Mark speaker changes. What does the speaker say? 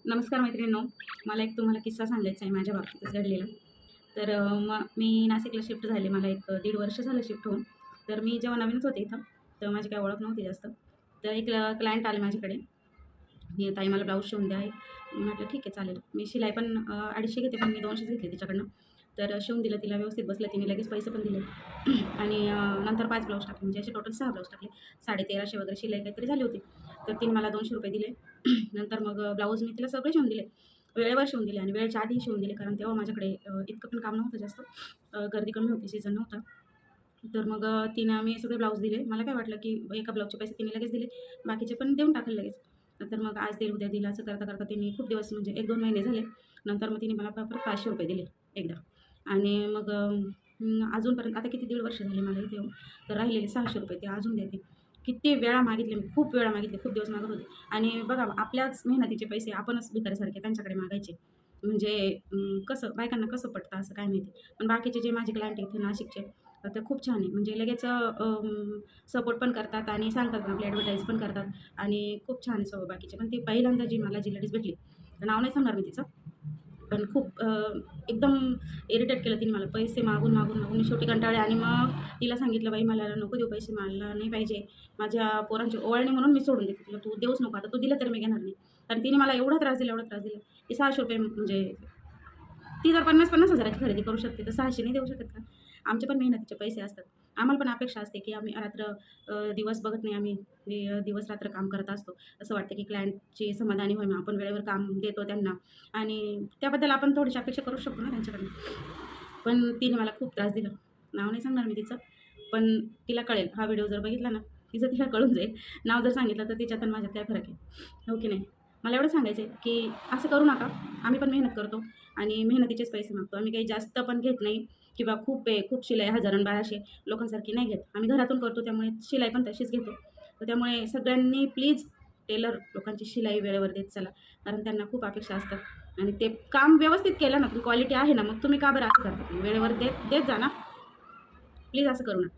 Speaker 1: नमस्कार मैत्रिणींनो, मला एक तुम्हाला किस्सा सांगायचा आहे माझ्या बाबतीतच घडलेला. तर मग मी नाशिकला शिफ्ट झाले. मला एक 1.5 वर्ष झालं शिफ्ट होऊन. तर मी जेव्हा नवीनच होते इथं, तर माझी काही ओळख नव्हती जास्त. तर एक क्लायंट आले माझ्याकडे, "मी ताई मला ब्लाऊज शिवून द्या." मी म्हटलं ठीक आहे चालेल. मी शिलाई पण 250 घेते, पण मी 200च घेतले तिच्याकडनं. तर शिवून दिलं तिला, व्यवस्थित बसलं. तिने लगेच पैसे पण दिले आणि नंतर 5 ब्लाऊज टाकले, म्हणजे असे टोटल 6 ब्लाऊज टाकले. 1350 वगैरे शिलाई काहीतरी झाली होती. तर तिने मला ₹200 दिले. नंतर मग ब्लाऊज मी तिला सगळे शिवून दिले. वेळेवर शिवून दिले आणि वेळेच्या आधीही शिवून दिले, कारण तेव्हा माझ्याकडे इतकं पण काम नव्हतं जास्त. गर्दी कमी होती, सीझन नव्हता. तर मग तिनं मी सगळे ब्लाऊज दिले. मला काय वाटलं, की एका ब्लाऊजचे पैसे तिने लगेच दिले, बाकीचे पण देऊन टाकेल लगेच. नंतर मग आज देईल, उद्या देईल, असं करता-करता तिने खूप दिवस, म्हणजे 1-2 महिने झाले. नंतर मग तिने मला परत ₹500 दिले एकदा. आणि मग अजूनपर्यंत आता किती 1.5 वर्ष झाले मला इथे येऊन. तर राहिलेले ₹600 ते अजून देते. किती वेळा मागितले मी, खूप वेळा मागितले, खूप दिवस मागत होते. आणि बघा, आपल्याच मेहनतीचे पैसे आपणच भिकाऱ्यासारखे त्यांच्याकडे मागायचे. म्हणजे कसं बायकांना कसं पटतं असं काय माहिती. पण बाकीचे जे माझे क्लायंट इथे नाशिकचे, तर ते खूप छान आहे. म्हणजे लगेच सपोर्ट पण करतात आणि सांगतात ना, आपली ॲडव्हर्टाईज पण करतात आणि खूप छान आहे स्वभाव बाकीचे. पण ती पहिल्यांदा मला जी लेडीज भेटली, तर नाव नाही सांगणार मी तिचं. पण खूप एकदम इरिटेट केलं तिने मला. पैसे मागून, मागून, मागून मी शेवटी कंटाळले आणि मग तिला सांगितलं, "बाई मला नको देऊ पैसे, मला नाही पाहिजे. माझ्या पोरांची ओवाळणी म्हणून मी सोडून देते तुला. तू देऊच नको. आता तू दिलं तर मी घेणार नाही." कारण तिने मला एवढा त्रास दिला, एवढा त्रास दिला, की ₹600 म्हणजे ती जर 50-50 हजाराची खरेदी करू शकते, तर 600 नाही देऊ शकत का? आमचे पण मेहनतीचे पैसे असतात. आम्हाला पण अपेक्षा असते, की आम्ही दिवस बघत नाही, आम्ही दिवस-रात्र काम करत असतो. असं वाटतं, की क्लायंटची समाधानी व्हावी, आपण वेळेवर काम देतो त्यांना आणि त्याबद्दल आपण थोडीशी अपेक्षा करू शकतो ना त्यांच्याकडनं. पण तिने मला खूप त्रास दिला. नाव नाही सांगणार मी तिचं, पण तिला कळेल. हा व्हिडिओ जर बघितला ना, तिला कळून जाईल. नाव जर सांगितलं तर तिच्यात आणि माझ्यात काय फरक आहे, हो की नाही? मला एवढं सांगायचं आहे, की असं करू नका. आम्ही पण मेहनत करतो आणि मेहनतीचेच पैसे मागतो. आम्ही काही जास्त पण घेत नाही किंवा खूप शिलाई 1000 आणि 1200 लोकांसारखी नाही घेत. आम्ही घरातून करतो, त्यामुळे शिलाई पण तशीच घेतो. तर त्यामुळे सगळ्यांनी प्लीज टेलर लोकांची शिलाई वेळेवर देत चला. कारण त्यांना खूप अपेक्षा असतात आणि ते काम व्यवस्थित केलं ना, क्वालिटी आहे ना, मग तुम्ही का बरं असं करता? वेळेवर देत देत जा ना. प्लीज असं करू नका.